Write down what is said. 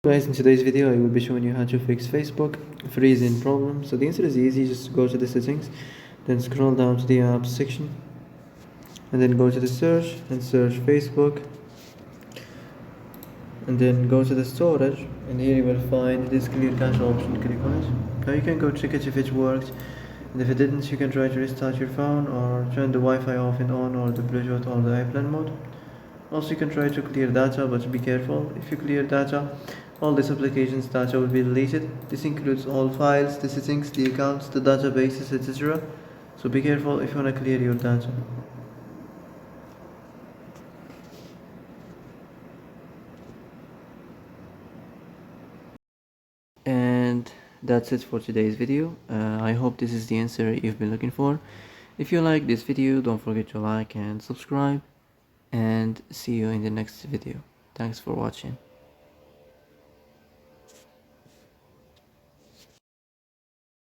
Guys, in today's video I will be showing you how to fix Facebook freezing problem. So the answer is easy. Just go to the settings, then scroll down to the apps section, and then go to the search and search Facebook, and then go to the storage, and here you will find this clear cache option. Click on it. Now you can go check it if it worked, and if it didn't you can try to restart your phone or turn the Wi-Fi off and on, or the Bluetooth or the airplane mode. Also you can try to clear data, but be careful. If you clear data, all this application's data will be deleted. This includes all files, the settings, the accounts, the databases, etc. So be careful if you want to clear your data. And that's it for today's video. I hope this is the answer you've been looking for. If you like this video, don't forget to like and subscribe, and see you in the next video. Thanks for watching.